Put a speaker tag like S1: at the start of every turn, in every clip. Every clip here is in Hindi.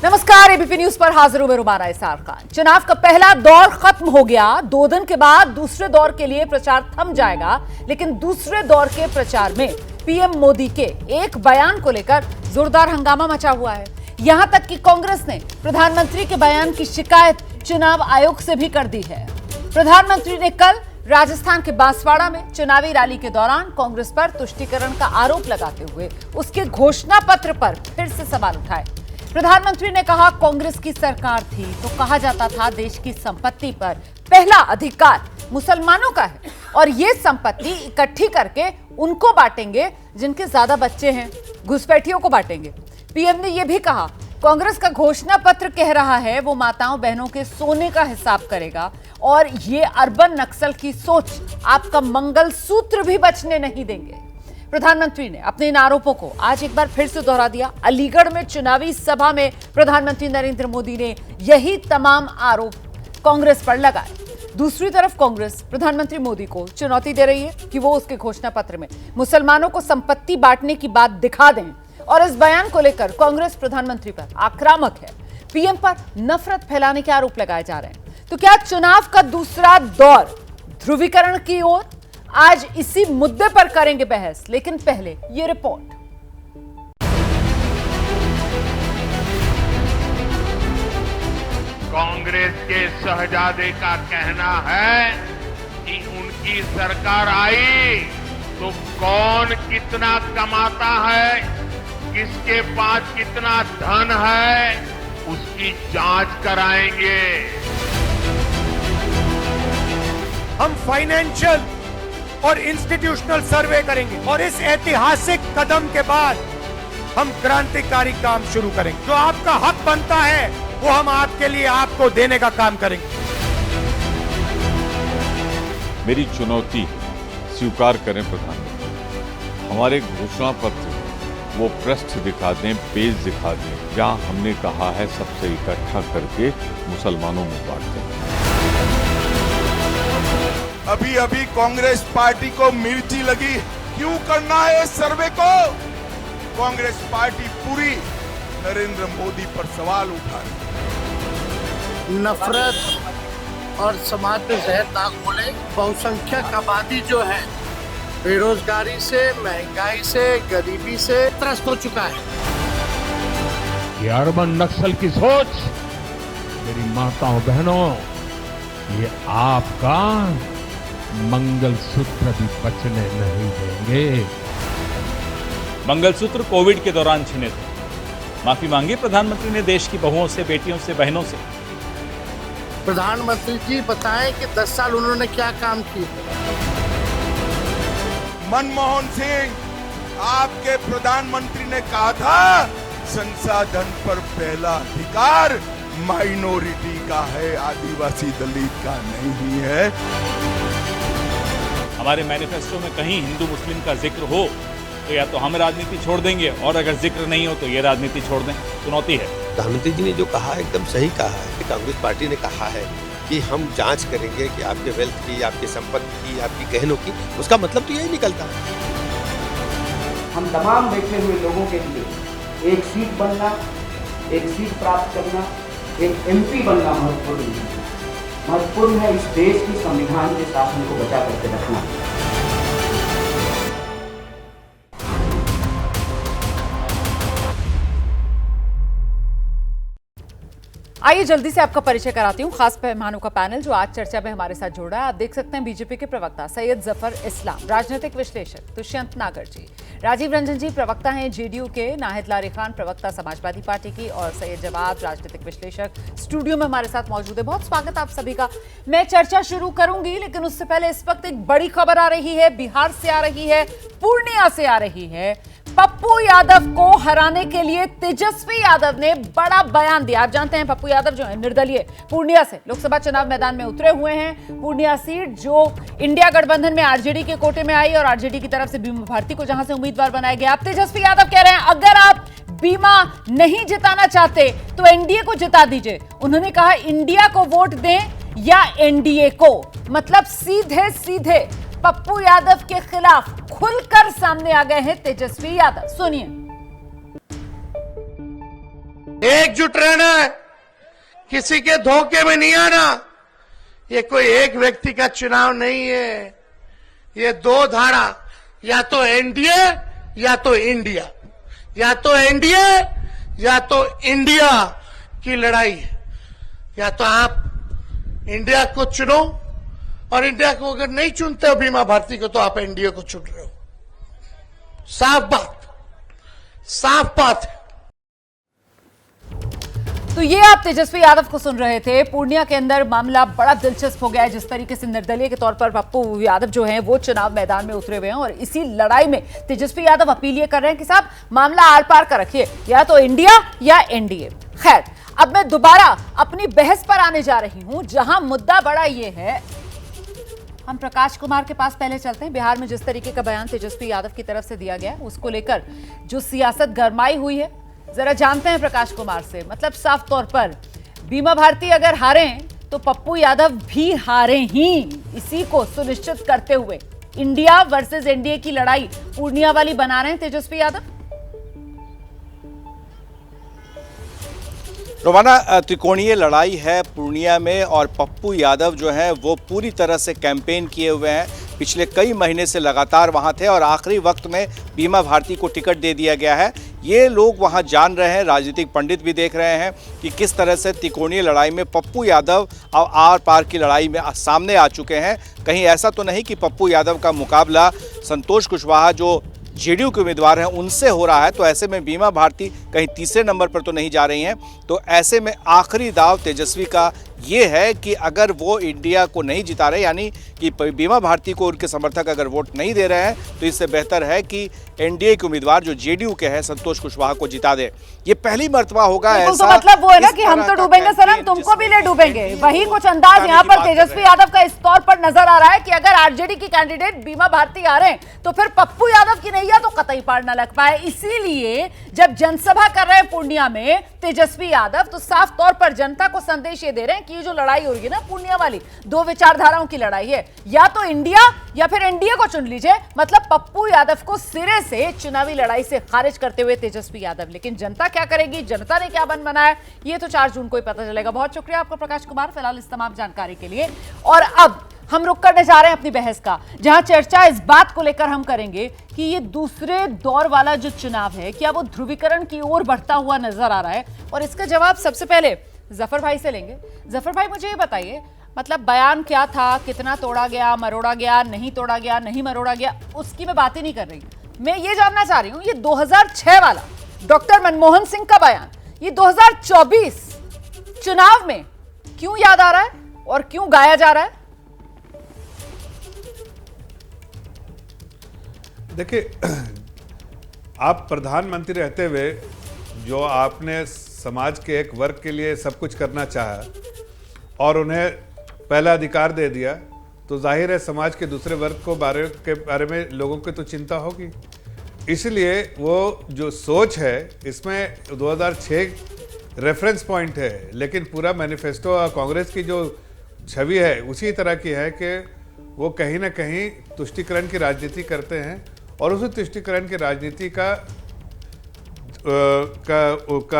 S1: नमस्कार, एबीपी न्यूज पर हाजिर हूं मैं रुमाना इसार खान। चुनाव का पहला दौर खत्म हो गया। 2 दिन के बाद दूसरे दौर के लिए प्रचार थम जाएगा, लेकिन दूसरे दौर के प्रचार में पीएम मोदी के एक बयान को लेकर जोरदार हंगामा मचा हुआ है। यहां तक कि कांग्रेस ने प्रधानमंत्री के बयान की शिकायत चुनाव आयोग से भी कर दी है। प्रधानमंत्री ने कल राजस्थान के बांसवाड़ा में चुनावी रैली के दौरान कांग्रेस पर तुष्टीकरण का आरोप लगाते हुए उसके घोषणा पत्र पर फिर से सवाल उठाए। प्रधानमंत्री ने कहा, कांग्रेस की सरकार थी तो कहा जाता था देश की संपत्ति पर पहला अधिकार मुसलमानों का है और ये संपत्ति इकट्ठी करके उनको बांटेंगे जिनके ज्यादा बच्चे हैं, घुसपैठियों को बांटेंगे। पीएम ने यह भी कहा, कांग्रेस का घोषणा पत्र कह रहा है वो माताओं बहनों के सोने का हिसाब करेगा और ये अर्बन नक्सल की सोच आपका मंगलसूत्र भी बचने नहीं देंगे। प्रधानमंत्री ने अपने इन आरोपों को आज एक बार फिर से दोहरा दिया। अलीगढ़ में चुनावी सभा में प्रधानमंत्री नरेंद्र मोदी ने यही तमाम आरोप कांग्रेस पर लगाए। दूसरी तरफ कांग्रेस प्रधानमंत्री मोदी को चुनौती दे रही है कि वो उसके घोषणा पत्र में मुसलमानों को संपत्ति बांटने की बात दिखा दें और इस बयान को लेकर कांग्रेस प्रधानमंत्री पर आक्रामक है। पीएम पर नफरत फैलाने के आरोप लगाए जा रहे हैं। तो क्या चुनाव का दूसरा दौर ध्रुवीकरण की ओर? आज इसी मुद्दे पर करेंगे बहस, लेकिन पहले ये रिपोर्ट।
S2: कांग्रेस के शहजादे का कहना है कि उनकी सरकार आई तो कौन कितना कमाता है, किसके पास कितना धन है, उसकी जांच कराएंगे।
S3: हम फाइनेंशियल और इंस्टीट्यूशनल सर्वे करेंगे और इस ऐतिहासिक कदम के बाद हम क्रांतिकारी काम शुरू करेंगे। जो आपका हक बनता है वो हम आपके लिए आपको देने का काम करेंगे।
S4: मेरी चुनौती स्वीकार करें प्रधानमंत्री, हमारे घोषणा पत्र वो पृष्ठ दिखा दें, पेज दिखा दें जहां हमने कहा है सबसे इकट्ठा करके मुसलमानों में बांट दें।
S5: अभी अभी कांग्रेस पार्टी को मिर्ची लगी, क्यों करना है इस सर्वे को? कांग्रेस पार्टी पूरी नरेंद्र मोदी पर सवाल उठा रही।
S6: नफरत और समाज में जहर ना घोले। बहुसंख्यक आबादी जो है बेरोजगारी से, महंगाई से, गरीबी से त्रस्त हो चुका है।
S2: ये अर्बन नक्सल की सोच मेरी माताओं बहनों, ये आपका मंगलसूत्र भी बचने नहीं देंगे।
S7: मंगलसूत्र कोविड के दौरान छिने थे। माफी मांगी प्रधानमंत्री ने देश की बहुओं से, बेटियों से, बहनों से।
S6: प्रधानमंत्री जी बताएं कि 10 साल उन्होंने क्या काम किए।
S5: मनमोहन सिंह आपके प्रधानमंत्री ने कहा था संसाधन पर पहला अधिकार माइनॉरिटी का है, आदिवासी दलित का नहीं है।
S7: हमारे मैनिफेस्टो में कहीं हिंदू मुस्लिम का जिक्र हो तो या तो हम राजनीति छोड़ देंगे और अगर जिक्र नहीं हो तो ये राजनीति छोड़ दें। चुनौती है।
S8: प्रधानमंत्री जी ने जो कहा एकदम सही कहा है। कांग्रेस पार्टी ने कहा है कि हम जांच करेंगे कि आपके वेल्थ की, आपकी संपत्ति की, आपकी गहनों की। उसका मतलब तो यही निकलता है।
S9: हम तमाम बैठे हुए लोगों के लिए एक सीट बनना, एक सीट प्राप्त करना, एक एमपी बनना महत्वपूर्ण है। इस देश की संविधान के शासन को बचा करके रखना।
S1: आइए जल्दी से आपका परिचय कराती हूँ खास मेहमानों का पैनल जो आज चर्चा में हमारे साथ जुड़ रहा है। आप देख सकते हैं बीजेपी के प्रवक्ता सैयद जफर इस्लाम, राजनीतिक विश्लेषक दुष्यंत नागर जी, राजीव रंजन जी प्रवक्ता हैं जेडीयू के, नाहिद लारी खान प्रवक्ता समाजवादी पार्टी की और सैयद जवाद राजनीतिक विश्लेषक स्टूडियो में हमारे साथ मौजूद है। बहुत स्वागत आप सभी का। मैं चर्चा शुरू करूंगी लेकिन उससे पहले इस वक्त एक बड़ी खबर आ रही है, बिहार से आ रही है, पूर्णिया से आ रही है। पप्पू यादव को हराने के लिए तेजस्वी यादव ने बड़ा बयान दिया। आप जानते हैं पप्पू यादव जो है निर्दलीय पूर्णिया से लोकसभा चुनाव मैदान में उतरे हुए हैं। पूर्णिया सीट जो इंडिया गठबंधन में आरजेडी के कोटे में आई और आरजेडी की तरफ से बीमा भारती को जहां से उम्मीदवार बनाया गया। अब तेजस्वी यादव कह रहे हैं अगर आप बीमा नहीं जिताना चाहते तो एनडीए को जिता दीजिए। उन्होंने कहा इंडिया को वोट दें या एनडीए को, मतलब सीधे सीधे पप्पू यादव के खिलाफ खुलकर सामने आ गए हैं तेजस्वी यादव। सुनिए।
S6: एकजुट रहना है, किसी के धोखे में नहीं आना। ये कोई एक व्यक्ति का चुनाव नहीं है, ये दो धारा, या तो एनडीए या तो इंडिया, या तो एनडीए या तो इंडिया की लड़ाई है। या तो आप इंडिया को चुनो, और इंडिया को अगर नहीं चुनते हो बीमा भारती को, तो आप एनडीए को चुन रहे हो। साफ बात, साफ बात है।
S1: तो ये आप तेजस्वी यादव को सुन रहे थे। पूर्णिया के अंदर मामला बड़ा दिलचस्प हो गया है। जिस तरीके से निर्दलीय के तौर पर पप्पू यादव जो हैं वो चुनाव मैदान में उतरे हुए हैं, और इसी लड़ाई में तेजस्वी यादव अपील ये कर रहे हैं कि साहब मामला आर पार का रखिए, या तो इंडिया या एनडीए। खैर, अब मैं दोबारा अपनी बहस पर आने जा रही हूं, जहां मुद्दा बड़ा ये है। हम प्रकाश कुमार के पास पहले चलते हैं। बिहार में जिस तरीके का बयान तेजस्वी यादव की तरफ से दिया गया, उसको लेकर जो सियासत गरमाई हुई है, जरा जानते हैं प्रकाश कुमार से। मतलब साफ तौर पर बीमा भारती अगर हारे तो पप्पू यादव भी हारे ही, इसी को सुनिश्चित करते हुए इंडिया वर्सेस एनडीए की लड़ाई पूर्णिया वाली बना रहे हैं तेजस्वी यादव।
S10: रोमाना, त्रिकोणीय लड़ाई है पूर्णिया में, और पप्पू यादव जो हैं वो पूरी तरह से कैंपेन किए हुए हैं। पिछले कई महीने से लगातार वहां थे, और आखिरी वक्त में बीमा भारती को टिकट दे दिया गया है। ये लोग वहां जान रहे हैं, राजनीतिक पंडित भी देख रहे हैं कि किस तरह से त्रिकोणीय लड़ाई में पप्पू यादव और आर पार की लड़ाई में सामने आ चुके हैं। कहीं ऐसा तो नहीं कि पप्पू यादव का मुकाबला संतोष कुशवाहा जो जेडीयू के उम्मीदवार हैं उनसे हो रहा है। तो ऐसे में बीमा भारती कहीं तीसरे नंबर पर तो नहीं जा रही हैं। तो ऐसे में आखिरी दाव तेजस्वी का ये है कि अगर वो इंडिया को नहीं जिता रहे, यानी कि बीमा भारती को उनके समर्थक अगर वोट नहीं दे रहे हैं, तो इससे बेहतर है कि एनडीए के उम्मीदवार जो जेडीयू के हैं संतोष कुशवाहा को जिता दे। ये पहली मर्तबा होगा ऐसा।
S1: तो मतलब वो है ना कि हम तो डूबेंगे सनम, तुमको भी ले डूबेंगे। वही कुछ अंदाज यहाँ पर तेजस्वी यादव का इस तौर पर नजर आ रहा है कि अगर आरजेडी की कैंडिडेट बीमा भारती आ रहे हैं, तो फिर पप्पू यादव की नैया तो कतई पार न लग पाए। इसीलिए जब जनसभा कर रहे हैं पूर्णिया में तेजस्वी यादव, तो साफ तौर पर जनता को संदेश ये दे रहे हैं कि ये जो लड़ाई हो रही है ना पूर्णिया वाली, दो विचारधाराओं की लड़ाई है। या तो इंडिया या फिर एनडीए को चुन लीजिए। मतलब पप्पू यादव को सिरे से चुनावी लड़ाई से खारिज करते हुए तेजस्वी यादव। लेकिन जनता क्या करेगी, जनता ने क्या बन बनाया, ये तो 4 जून को ही पता चलेगा। बहुत शुक्रिया आपका प्रकाश कुमार, फिलहाल इस तमाम जानकारी के लिए। और अब हम रुक करने जा रहे हैं अपनी बहस का, जहां चर्चा इस बात को लेकर हम करेंगे कि ये दूसरे दौर वाला जो चुनाव है, क्या वो ध्रुवीकरण की ओर बढ़ता हुआ नजर आ रहा है। और इसका जवाब सबसे पहले जफर भाई से लेंगे। जफर भाई, मुझे ये बताइए, मतलब बयान क्या था, कितना तोड़ा गया, मरोड़ा गया, नहीं तोड़ा गया, नहीं मरोड़ा गया, उसकी मैं बात ही नहीं कर रही। मैं ये जानना चाह रही हूं, ये 2006 वाला डॉक्टर मनमोहन सिंह का बयान, ये 2024 चुनाव में क्यों याद आ रहा है और क्यों गाया जा रहा है?
S11: देखिए, आप प्रधानमंत्री रहते हुए जो आपने समाज के एक वर्ग के लिए सब कुछ करना चाहा और उन्हें पहला अधिकार दे दिया, तो जाहिर है समाज के दूसरे वर्ग के बारे में लोगों की तो चिंता होगी। इसलिए वो जो सोच है, इसमें 2006 रेफरेंस पॉइंट है, लेकिन पूरा मैनिफेस्टो और कांग्रेस की जो छवि है उसी तरह की है कि वो कहीं ना कहीं तुष्टीकरण की राजनीति करते हैं, और उस तुष्टीकरण की राजनीति का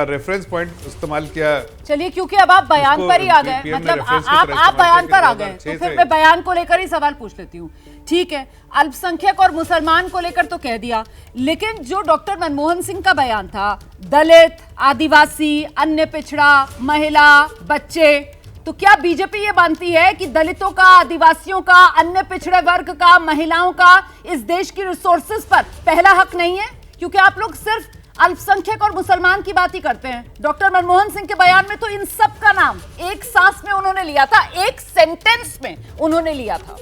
S11: रेफरेंस पॉइंट इस्तेमाल किया।
S1: चलिए, क्योंकि अब आप बयान पर ही आ गए, मतलब आप बयान पर आ गए, तो फिर मैं बयान को लेकर ही सवाल पूछ लेती हूँ। ठीक है, अल्पसंख्यक और मुसलमान को लेकर तो कह दिया, लेकिन जो डॉक्टर मनमोहन सिंह का बयान था, दलित, आदिवासी, अन्य पिछड़ा, महिला, बच्चे, तो क्या बीजेपी ये मानती है कि दलितों का, आदिवासियों का, अन्य पिछड़े वर्ग का, महिलाओं का इस देश की रिसोर्सेज पर पहला हक नहीं है? क्योंकि आप लोग सिर्फ अल्पसंख्यक और मुसलमान की बात ही करते हैं। डॉक्टर मनमोहन सिंह के बयान में तो इन सब का नाम एक सांस में उन्होंने लिया था, एक सेंटेंस में उन्होंने लिया था।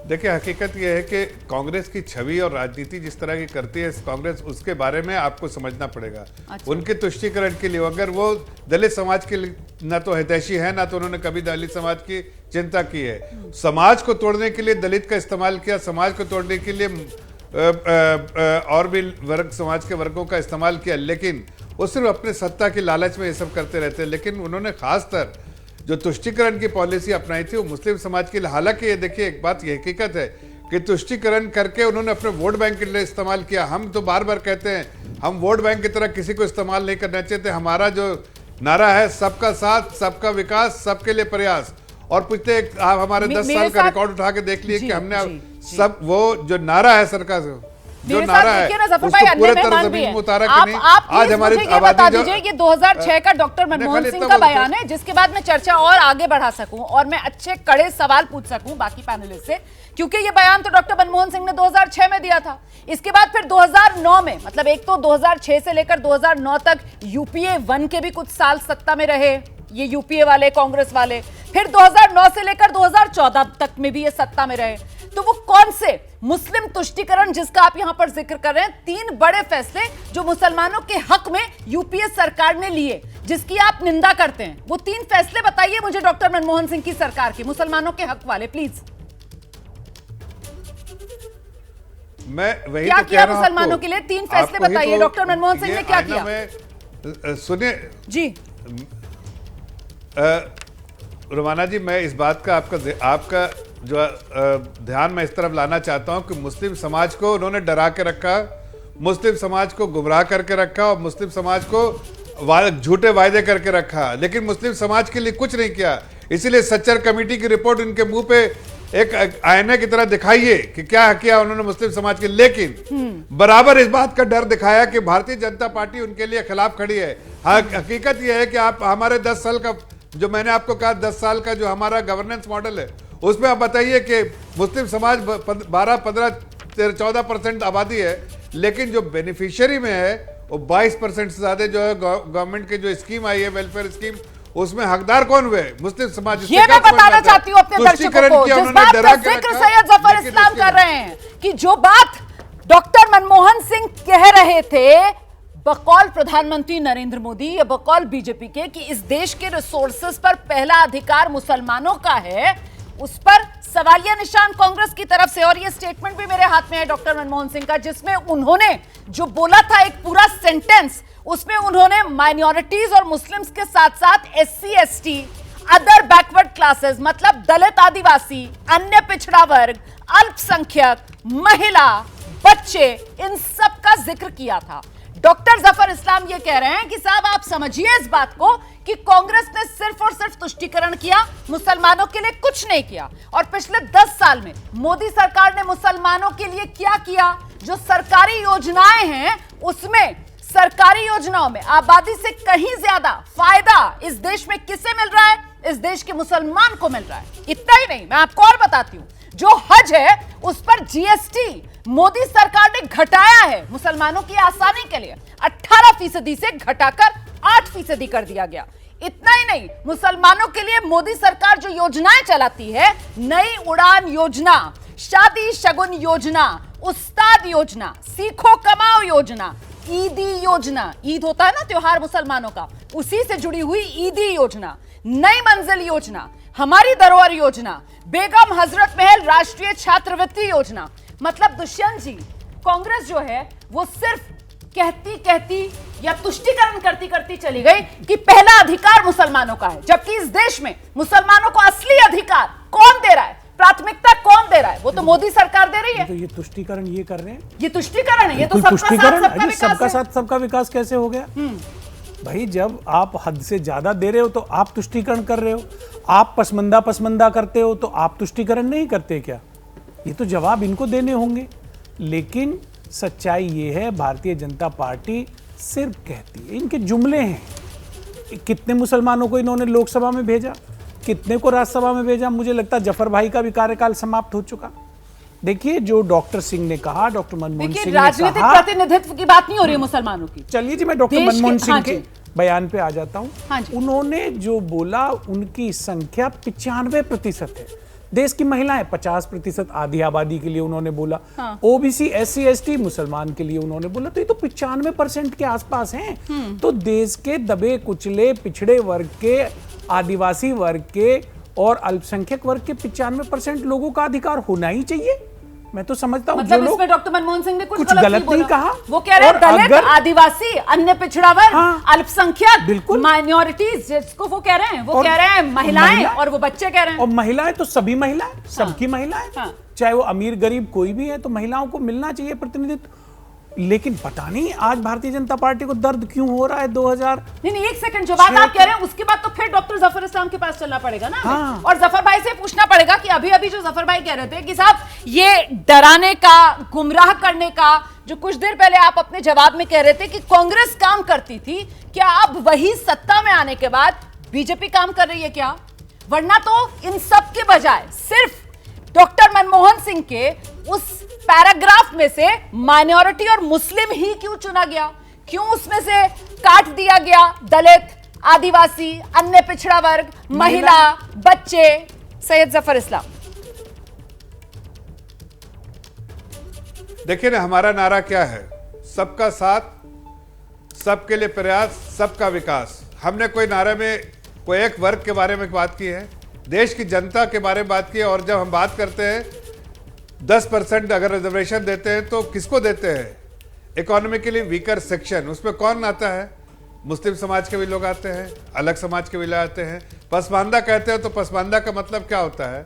S11: देखिए, हकीकत यह है कि कांग्रेस की छवि और राजनीति जिस तरह की करती है कांग्रेस, उसके बारे में आपको समझना पड़ेगा। अच्छा। उनके तुष्टीकरण के लिए अगर वो दलित समाज के लिए ना तो हितैषी है, ना तो उन्होंने कभी दलित समाज की चिंता की है। समाज को तोड़ने के लिए दलित का इस्तेमाल किया, समाज को तोड़ने के लिए और भी वर्ग, समाज के वर्गों का इस्तेमाल किया, लेकिन वो सिर्फ अपने सत्ता की लालच में ये सब करते रहते हैं। लेकिन उन्होंने खासतर जो तुष्टीकरण की पॉलिसी अपनाई थी वो मुस्लिम समाज के लिए, हालांकि ये देखिए एक बात, ये हकीकत है कि तुष्टीकरण करके उन्होंने अपने वोट बैंक के लिए इस्तेमाल किया। हम तो बार बार कहते हैं हम वोट बैंक की तरह किसी को इस्तेमाल नहीं करना चाहिए। हमारा जो नारा है सबका साथ, सबका विकास, सबके लिए प्रयास। और पिछले आप हमारे 10 साल का रिकॉर्ड उठा के देख लिए कि हमने सब वो जो नारा है सरकार से, जो नारा है उसको पूरे तरह जमीन में उतारा कि नहीं। आज हमारी आबादी जो
S1: ये 2006 का डॉक्टर मनमोहन सिंह का बयान है, जिसके बाद मैं चर्चा और आगे बढ़ा सकूं और मैं अच्छे कड़े सवाल पूछ सकूं बाकी पैनलिस्ट से, क्योंकि ये बयान तो डॉक्टर मनमोहन सिंह ने 2006 में दिया था। इसके बाद फिर 2009 में, मतलब एक तो 2006 से लेकर 2009 तक यूपीए 1 के भी कुछ साल सत्ता में रहे ये यूपीए वाले, कांग्रेस वाले, फिर 2009 से लेकर 2014 तक में भी ये सत्ता में रहे। तो वो कौन से मुस्लिम तुष्टीकरण जिसका आप यहां पर जिक्र कर रहे हैं, 3 बड़े फैसले जो मुसलमानों के हक में यूपीए सरकार ने लिए, जिसकी आप निंदा करते हैं, वो 3 फैसले बताइए मुझे डॉक्टर मनमोहन सिंह की सरकार के, मुसलमानों के हक वाले, प्लीज।
S11: मैं वही
S1: क्या
S11: तो
S1: किया
S11: कह रहा हूं
S1: मुसलमानों के लिए? 3 फैसले बताइए डॉक्टर मनमोहन सिंह ने क्या किया।
S11: सुनिए
S1: जी
S11: रोमाना जी, मैं इस बात का आपका जो ध्यान मैं इस तरफ लाना चाहता हूं कि मुस्लिम समाज को उन्होंने डरा के रखा, मुस्लिम समाज को गुमराह करके रखा और मुस्लिम समाज को झूठे वायदे करके रखा, लेकिन मुस्लिम समाज के लिए कुछ नहीं किया। इसीलिए सच्चर कमेटी की रिपोर्ट उनके मुंह पे एक आईने की तरह दिखाइए कि क्या किया उन्होंने मुस्लिम समाज के, लेकिन बराबर इस बात का डर दिखाया कि भारतीय जनता पार्टी उनके लिए खिलाफ खड़ी है। हकीकत यह है कि आप हमारे 10 साल का, जो मैंने आपको कहा 10 साल का जो हमारा गवर्नेंस मॉडल है, उसमें आप बताइए कि मुस्लिम समाज 12, 15, 14% आबादी है, लेकिन जो बेनिफिशियरी में है वो 22% से ज्यादा जो है गवर्नमेंट की जो स्कीम आई है, वेलफेयर स्कीम, उसमें हकदार कौन हुए? मुस्लिम समाज।
S1: ये मैं बताना चाहती हूँ अपने दर्शकों को, जिस बात का जिक्र सैयद जफर इस्लाम कर रहे हैं कि जो बात डॉक्टर मनमोहन सिंह कह रहे थे बकौल प्रधानमंत्री नरेंद्र मोदी या बकौल बीजेपी के कि इस देश के रिसोर्सेज पर पहला अधिकार मुसलमानों का है, उस पर सवालिया निशान कांग्रेस की तरफ से। और ये स्टेटमेंट भी मेरे हाथ में है डॉक्टर मनमोहन सिंह का, जिसमें उन्होंने जो बोला था एक पूरा सेंटेंस, उसमें उन्होंने माइनॉरिटीज और मुस्लिम्स के साथ साथ SC, ST, other backward classes, मतलब दलित, आदिवासी, अन्य पिछड़ा वर्ग, अल्पसंख्यक, महिला, बच्चे, इन सब का जिक्र किया था। डॉक्टर जफर इस्लाम ये कह रहे हैं कि साहब आप समझिए इस बात को कि कांग्रेस ने सिर्फ और सिर्फ तुष्टीकरण किया, मुसलमानों के लिए कुछ नहीं किया। और पिछले 10 साल में मोदी सरकार ने मुसलमानों के लिए क्या किया? जो सरकारी योजनाएं हैं उसमें, सरकारी योजनाओं में आबादी से कहीं ज्यादा फायदा इस देश में किसे मिल रहा है? इस देश के मुसलमान को मिल रहा है। इतना ही नहीं, मैं आपको और बताती हूं, जो हज है उस पर जीएसटी मोदी सरकार ने घटाया है मुसलमानों की आसानी के लिए, 18% से घटाकर 8% कर दिया गया। इतना ही नहीं, मुसलमानों के लिए मोदी सरकार जो योजनाएं चलाती है, नई उड़ान योजना, शादी शगुन योजना, उस्ताद योजना, सीखो कमाओ योजना, ईदी योजना, ईद होता है ना त्योहार मुसलमानों का, उसी से जुड़ी हुई ईदी योजना, नई मंजिल योजना, हमारी धरोहर योजना, बेगम हजरत महल राष्ट्रीय छात्रवृत्ति योजना। मतलब दुष्यंत जी, कांग्रेस जो है वो सिर्फ कहती या तुष्टीकरण करती चली गई कि पहला अधिकार मुसलमानों का है, जबकि इस देश में मुसलमानों को असली अधिकार कौन दे रहा है, प्राथमिकता कौन दे रहा है? वो तो मोदी सरकार दे रही है।
S12: तो ये तुष्टीकरण ये कर रहे हैं,
S1: ये तुष्टीकरण है, ये तो सबका
S12: साथ सबका विकास कैसे हो गया? भाई जब आप हद से ज्यादा दे रहे हो तो आप तुष्टीकरण कर रहे हो, आप पसमंदा करते हो तो आप तुष्टीकरण नहीं करते क्या? ये तो जवाब इनको देने होंगे। लेकिन सच्चाई ये है, भारतीय जनता पार्टी सिर्फ कहती है, इनके जुमले हैं। कितने मुसलमानों को इन्होंने लोकसभा में भेजा, कितने को राज्यसभा में भेजा? मुझे लगता है जफर भाई का भी कार्यकाल समाप्त हो चुका। देखिए जो डॉक्टर सिंह ने कहा, डॉक्टर मनमोहन सिंह ने कहा,
S1: राजनीतिक प्रतिनिधित्व की बात नहीं हो रही है मुसलमानों की।
S12: चलिए जी, मैं डॉक्टर मनमोहन सिंह के बयान पे आ जाता हूँ।
S1: हाँ,
S12: उन्होंने जो बोला, उनकी संख्या 95% है। देश की महिलाएं 50% आधी आबादी के लिए उन्होंने बोला। हाँ। ओबीसी, एससी, एसटी, मुसलमान के लिए उन्होंने बोला, तो ये तो 95% के आसपास हैं। तो देश के दबे कुचले पिछड़े वर्ग के, आदिवासी वर्ग के और अल्पसंख्यक वर्ग के 95% लोगों का अधिकार होना ही चाहिए। मैं तो समझता हूं
S1: मतलब इसमें डॉक्टर मनमोहन सिंह ने कुछ
S12: गलत नहीं कहा।
S1: वो कह रहे हैं दलित, आदिवासी, अन्य पिछड़ा वर्ग, अल्पसंख्यक, बिल्कुल माइनॉरिटीज जिसको वो कह रहे हैं, वो कह रहे हैं महिलाएं और वो बच्चे कह रहे हैं।
S12: और महिलाएं तो सभी महिलाएं, सबकी महिलाएं। चाहे वो अमीर गरीब कोई भी है, तो महिलाओं को मिलना चाहिए प्रतिनिधित्व। लेकिन पता नहीं आज भारतीय जनता पार्टी को दर्द क्यों हो रहा है 2000।
S1: नहीं, एक सेकंड, जो बात आप कह रहे हैं उसके बाद तो फिर डॉक्टर जफर इस्लाम के पास चलना पड़ेगा ना।
S12: हाँ।
S1: और जफर भाई से पूछना पड़ेगा कि अभी अभी जो जफर भाई कह रहे थे कि साहब ये डराने का, गुमराह करने का, जो कुछ देर पहले आप अपने जवाब में कह रहे थे कि कांग्रेस काम करती थी, क्या अब वही सत्ता में आने के बाद बीजेपी काम कर रही है क्या? वरना तो इन सब के बजाय सिर्फ डॉक्टर मनमोहन सिंह के उस पैराग्राफ में से माइनॉरिटी और मुस्लिम ही क्यों चुना गया? क्यों उसमें से काट दिया गया दलित, आदिवासी, अन्य पिछड़ा वर्ग, महिला, बच्चे? सैयद जफर इस्लाम,
S11: देखिए ना, हमारा नारा क्या है? सबका साथ, सबके लिए प्रयास, सबका विकास। हमने कोई नारे में कोई एक वर्ग के बारे में बात की है? देश की जनता के बारे में बात की है। और जब हम बात करते हैं 10% अगर रिजर्वेशन देते हैं तो किसको देते हैं? Economically weaker section. उसमें कौन आता है? मुस्लिम समाज के भी लोग आते हैं, अलग समाज के भी लोग आते हैं। पसमानदा कहते हैं तो पसमानदा का मतलब क्या होता है?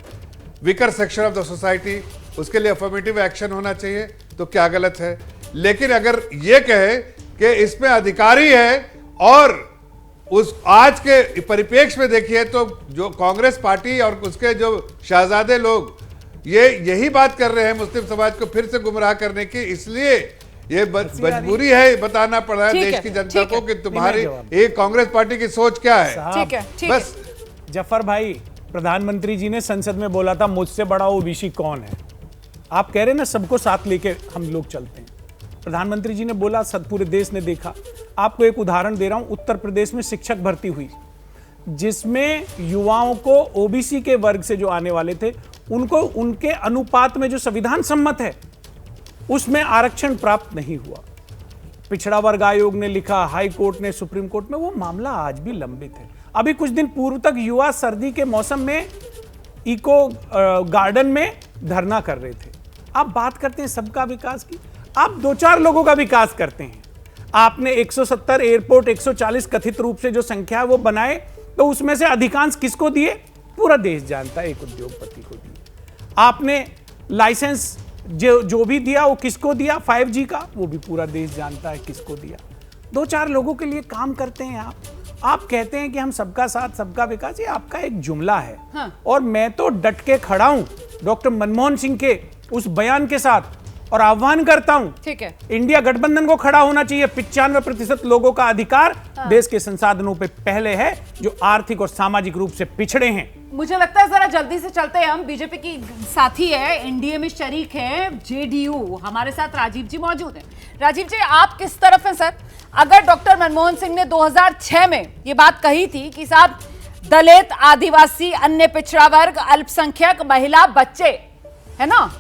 S11: Weaker section of the society. उसके लिए अफर्मेटिव एक्शन होना चाहिए। तो क्या गलत है? लेकिन अगर ये कहे कि इसमें अधिकारी है, और उस आज के परिप्रेक्ष्य में देखिए तो जो कांग्रेस पार्टी और उसके जो शहजादे लोग ये यही बात कर रहे हैं मुस्लिम समाज को फिर से गुमराह करने की, इसलिए ये मजबूरी है बताना पड़ रहा है देश की जनता को कि तुम्हारी ये कांग्रेस पार्टी की सोच क्या है।
S1: ठीक है, ठीक
S12: बस जफर भाई, प्रधानमंत्री जी ने संसद में बोला था मुझसे बड़ा ओबीसी कौन है। आप कह रहे हैं ना सबको साथ लेके हम लोग चलते हैं। प्रधानमंत्री जी ने बोला, पूरे देश ने देखा। आपको एक उदाहरण दे रहा हूं, उत्तर प्रदेश में शिक्षक भर्ती हुई जिसमें युवाओं को ओबीसी के वर्ग से जो आने वाले थे उनको उनके अनुपात में जो संविधान सम्मत है उसमें आरक्षण प्राप्त नहीं हुआ। पिछड़ा वर्ग आयोग ने लिखा, हाई कोर्ट ने, सुप्रीम कोर्ट में, वो मामला आज भी लंबित है। अभी कुछ दिन पूर्व तक युवा सर्दी के मौसम में इको गार्डन में धरना कर रहे थे। आप बात करते हैं सबका विकास की, आप 2-4 लोगों का विकास करते हैं। आपने 170 एयरपोर्ट, 140 कथित रूप से जो संख्या है वो बनाए, तो उसमें से अधिकांश किसको दिए? पूरा देश जानता है, एक उद्योगपति को दिए। आपने लाइसेंस जो भी दिया वो किसको दिया? 5G का, वो भी पूरा देश जानता है किसको दिया। 2-4 लोगों के लिए काम करते हैं आप कहते हैं कि हम सबका साथ सबका विकास। ये आपका एक जुमला है। हाँ। और मैं तो डट के खड़ा हूं डॉक्टर मनमोहन सिंह के उस बयान के साथ और आह्वान करता हूं, ठीक है, इंडिया गठबंधन को खड़ा होना चाहिए। 95% लोगों का अधिकार देश के संसाधनों पे पहले है जो आर्थिक और सामाजिक रूप से पिछड़े हैं।
S1: मुझे लगता है जरा जल्दी से चलते हैं हम। बीजेपी की साथी है, एनडीए में शरीक है जेडीयू। हमारे साथ राजीव जी मौजूद हैं। राजीव जी, आप किस तरफ हैं सर? अगर डॉक्टर मनमोहन सिंह ने 2006 में ये बात कही थी कि साहब दलित, आदिवासी, अन्य पिछड़ा वर्ग, अल्पसंख्यक, महिला, बच्चे, है ना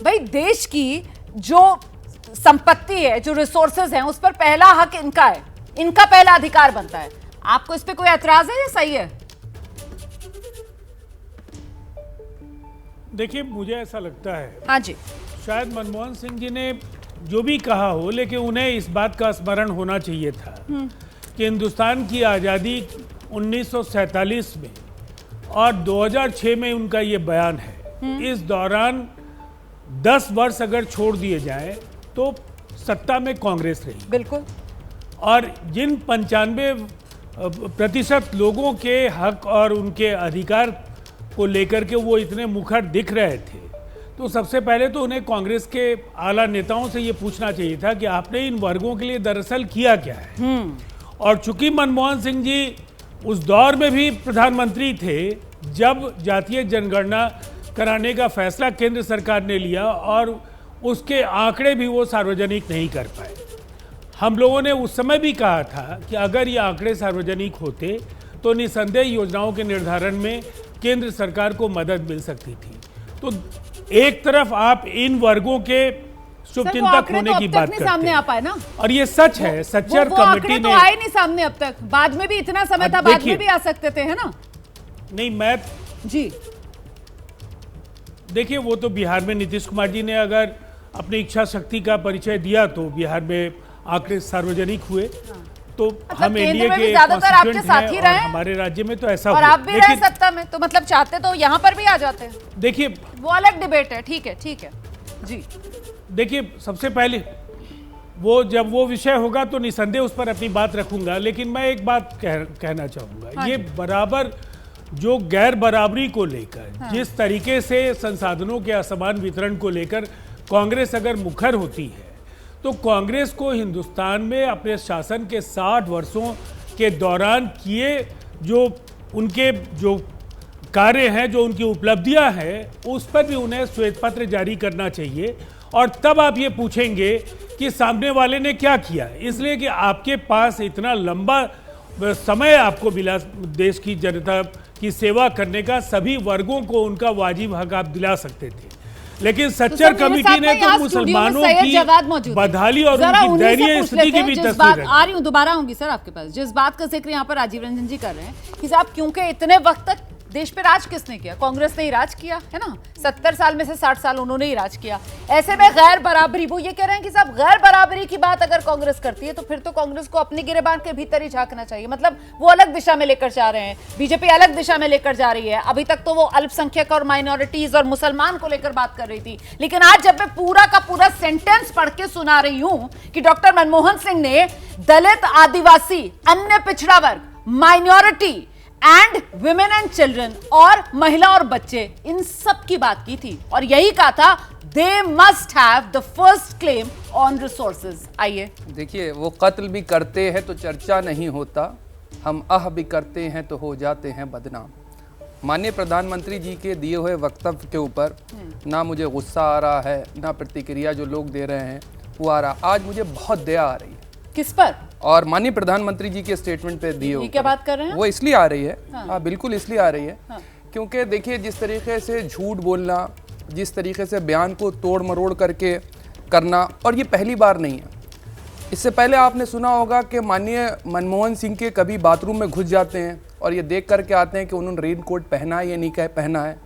S1: भाई, देश की जो संपत्ति है, जो रिसोर्सेज हैं, उस पर पहला हक इनका है, इनका पहला अधिकार बनता है। आपको इस पे कोई एतराज है या सही है?
S12: देखिए, मुझे ऐसा लगता है,
S1: हाँ जी,
S12: शायद मनमोहन सिंह जी ने जो भी कहा हो, लेकिन उन्हें इस बात का स्मरण होना चाहिए था कि हिंदुस्तान की आज़ादी 1947 में और 2006 में उनका ये बयान है। इस दौरान 10 वर्ष अगर छोड़ दिए जाए तो सत्ता में कांग्रेस रही।
S1: बिल्कुल।
S12: और जिन 95% लोगों के हक और उनके अधिकार को लेकर के वो इतने मुखर दिख रहे थे, तो सबसे पहले तो उन्हें कांग्रेस के आला नेताओं से ये पूछना चाहिए था कि आपने इन वर्गों के लिए दरअसल किया क्या है। और चूंकि मनमोहन सिंह जी उस दौर में भी प्रधानमंत्री थे जब जातीय जनगणना कराने का फैसला केंद्र सरकार ने लिया, और उसके आंकड़े भी वो सार्वजनिक नहीं कर पाए। हम लोगों ने उस समय भी कहा था कि अगर ये आंकड़े सार्वजनिक होते तो निसंदेह योजनाओं के निर्धारण में केंद्र सरकार को मदद मिल सकती थी। तो एक तरफ आप इन वर्गों के शुभचिंतक होने की बात करते
S1: सामने आ पाए ना,
S12: और ये सच है। सच्चर कमेटी
S1: तो आए नहीं सामने अब तक। बाद में भी इतना समय था, बाद में भी आ सकते थे, है ना?
S12: नहीं, मैं
S1: जी
S12: देखिए, वो तो बिहार में नीतीश कुमार जी ने अगर अपनी इच्छा शक्ति का परिचय दिया तो बिहार में आंकड़े सार्वजनिक हुए। तो हम
S1: केंद्र
S12: एनडीए
S1: में
S12: के
S1: भी ज्यादातर आपके
S12: constituent
S1: साथ
S12: हैं
S1: ही
S12: और
S1: रहे
S12: हमारे राज्य में तो ऐसा
S1: और
S12: हुआ।
S1: आप भी रहे सत्ता में, तो मतलब चाहते तो यहाँ पर भी आ जाते।
S12: देखिए
S1: वो अलग डिबेट है, ठीक है जी।
S12: देखिए, सबसे पहले वो जब वो विषय होगा तो निसंदेह उस पर अपनी बात रखूंगा, लेकिन मैं एक बात कहना चाहूंगा। ये बराबर जो गैर बराबरी को लेकर जिस तरीके से संसाधनों के असमान वितरण को लेकर कांग्रेस अगर मुखर होती है, तो कांग्रेस को हिंदुस्तान में अपने शासन के 60 वर्षों के दौरान किए जो उनके जो कार्य हैं, जो उनकी उपलब्धियां हैं, उस पर भी उन्हें श्वेत पत्र जारी करना चाहिए। और तब आप ये पूछेंगे कि सामने वाले ने क्या किया, इसलिए कि आपके पास इतना लंबा समय आपको मिला देश की जनता की सेवा करने का, सभी वर्गों को उनका वाजिब हक आप दिला सकते थे। लेकिन सच्चर कमेटी ने तो मुसलमानों की बदहाली और उनकी दयनीय स्थिति की भी तस्वीर
S1: आ रही हूँ, दोबारा आऊंगी सर आपके पास। जिस बात का जिक्र यहाँ पर राजीव रंजन जी कर रहे हैं कि साहब क्योंकि इतने वक्त तक देश पे राज किसने किया? कांग्रेस ने ही राज किया है ना, 70 साल में से 60 साल उन्होंने ही राज किया। ऐसे में गैर बराबरी, वो ये कह रहे हैं कि साहब गैर बराबरी की बात अगर कांग्रेस करती है तो फिर तो कांग्रेस को अपनी गिरेबान के भीतर ही झांकना चाहिए। मतलब वो अलग दिशा में लेकर जा रहे हैं, बीजेपी अलग दिशा में लेकर जा रही है। अभी तक तो वो अल्पसंख्यक और माइनॉरिटीज और मुसलमान को लेकर बात कर रही थी, लेकिन आज जब मैं पूरा का पूरा सेंटेंस पढ़ के सुना रही हूं कि डॉक्टर मनमोहन सिंह ने दलित, आदिवासी, अन्य पिछड़ा वर्ग, minority and women and children और महिला और बच्चे, इन सब की बात की थी और यही कहा था they must have the first claim on resources. आइए
S13: देखिए, वो कत्ल भी करते हैं तो चर्चा नहीं होता, हम भी करते हैं तो हो जाते हैं बदनाम। माननीय प्रधानमंत्री जी के दिए हुए वक्तव्य के ऊपर ना मुझे गुस्सा आ रहा है, ना प्रतिक्रिया जो लोग दे रहे हैं वो आ रहा। आज मुझे बहुत दया आ रही है।
S1: किस पर?
S13: और माननीय प्रधानमंत्री जी के स्टेटमेंट पे दिए
S1: क्या बात कर रहे हैं?
S13: वो इसलिए आ रही है,
S1: हाँ।
S13: बिल्कुल इसलिए आ रही है क्योंकि देखिए, जिस तरीके से झूठ बोलना, जिस तरीके से बयान को तोड़ मरोड़ करके करना, और ये पहली बार नहीं है। इससे पहले आपने सुना होगा कि माननीय मनमोहन सिंह के कभी बाथरूम में घुस जाते हैं और ये देख करके आते हैं कि उन्होंने रेन कोट पहना है या नहीं पहना है।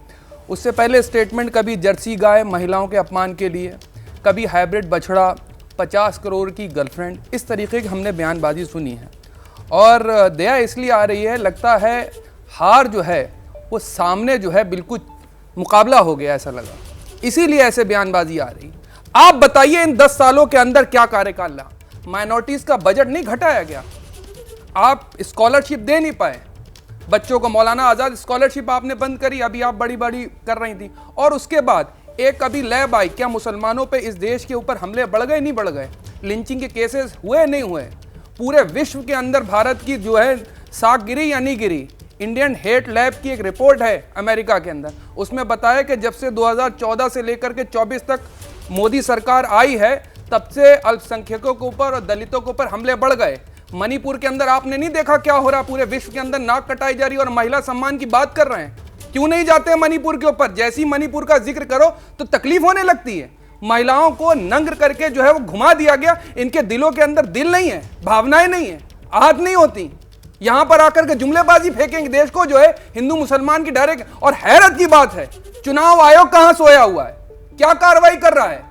S13: उससे पहले स्टेटमेंट कभी जर्सी गाय महिलाओं के अपमान के लिए, कभी हाइब्रिड बछड़ा, 50 करोड़ की गर्लफ्रेंड, इस तरीके की हमने बयानबाजी सुनी है। और दया इसलिए आ रही है, लगता है हार जो है वो सामने जो है बिल्कुल मुकाबला हो गया, ऐसा लगा, इसीलिए ऐसे बयानबाजी आ रही। आप बताइए इन 10 सालों के अंदर क्या कार्यकाल रहा? माइनॉरिटीज़ का बजट नहीं घटाया गया, आप स्कॉलरशिप दे नहीं पाए बच्चों को, मौलाना आज़ाद स्कॉलरशिप आपने बंद करी, अभी आप बड़ी बड़ी कर रही थी। और उसके बाद एक कभी लैब आई, क्या मुसलमानों पे इस देश के ऊपर हमले बढ़ गए? नहीं बढ़ गए। लिंचिंग के केसेस हुए नहीं हुए? पूरे विश्व के अंदर भारत की जो है साख गिरी या नहीं गिरी? इंडियन हेट लैब की एक रिपोर्ट है अमेरिका के अंदर, उसमें बताया कि जब से 2014 से लेकर के 24 तक मोदी सरकार आई है, तब से अल्पसंख्यकों के ऊपर और दलितों के ऊपर हमले बढ़ गए। मणिपुर के अंदर आपने नहीं देखा क्या हो रहा? पूरे विश्व के अंदर नाक कटाई जा रही और महिला सम्मान की बात कर रहे हैं। क्यों नहीं जाते हैं मणिपुर के ऊपर? जैसी मणिपुर का जिक्र करो तो तकलीफ होने लगती है। महिलाओं को नंग करके जो है वो घुमा दिया गया, इनके दिलों के अंदर दिल नहीं है, भावनाएं नहीं है, आहत नहीं होती। यहां पर आकर के जुमलेबाजी फेंकेंगे देश को जो है हिंदू मुसलमान की डायरेक्ट। और हैरत की बात है, चुनाव आयोग कहां सोया हुआ है? क्या कार्रवाई कर रहा है?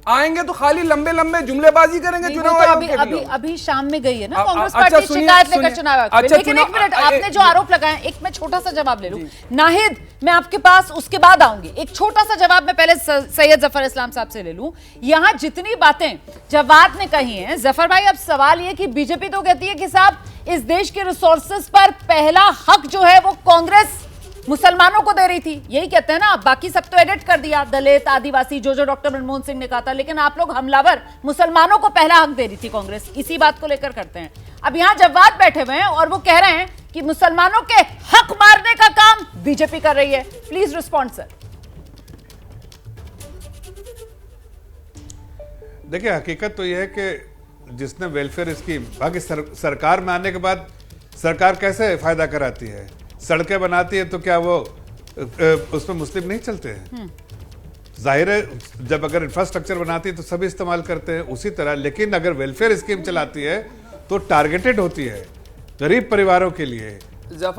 S13: आएंगे तो खाली लंबे लंबे जुमलेबाजी करेंगे चुनाव आयोग के लिए।
S1: अभी शाम में गई है ना कांग्रेस पार्टी शिकायत लेकर चुनाव आयोग। लेकिन एक मिनट, आपने जो आरोप लगाए, एक मैं छोटा सा जवाब ले लूं। नाहिद, मैं आपके पास उसके बाद आऊंगी। एक छोटा सा जवाब मैं पहले सैयद जफर इस्लाम साहब से ले लूं। यहां जितनी बातें जवाब ने कही हैं, जफर भाई, अब सवाल ये कि बीजेपी तो कहती है कि साहब इस देश के रिसोर्सेज पर पहला हक जो है वो कांग्रेस मुसलमानों को दे रही थी, यही कहते हैं ना। बाकी सब तो एडिट कर दिया, दलित, आदिवासी, जो डॉक्टर मनमोहन सिंह ने कहा था, लेकिन आप लोग हमलावर मुसलमानों को पहला हक दे रही थी कांग्रेस। इसी बात को लेकर करते हैं। अब यहां जवाब बैठे हुए हैं और वो कह रहे हैं कि मुसलमानों के हक मारने का काम बीजेपी कर रही है। Please respond sir.
S11: देखिए, हकीकत तो यह है कि जिसने वेलफेयर स्कीम, बाकी सरकार में आने के बाद सरकार कैसे फायदा कराती है, सड़कें बनाती है, तो क्या वो उसमें मुस्लिम नहीं चलते हैं? जाहिर है, जब अगर इंफ्रास्ट्रक्चर बनाती है तो सभी इस्तेमाल करते हैं उसी तरह। लेकिन अगर वेलफेयर स्कीम चलाती है तो टारगेटेड होती है गरीब परिवारों के लिए।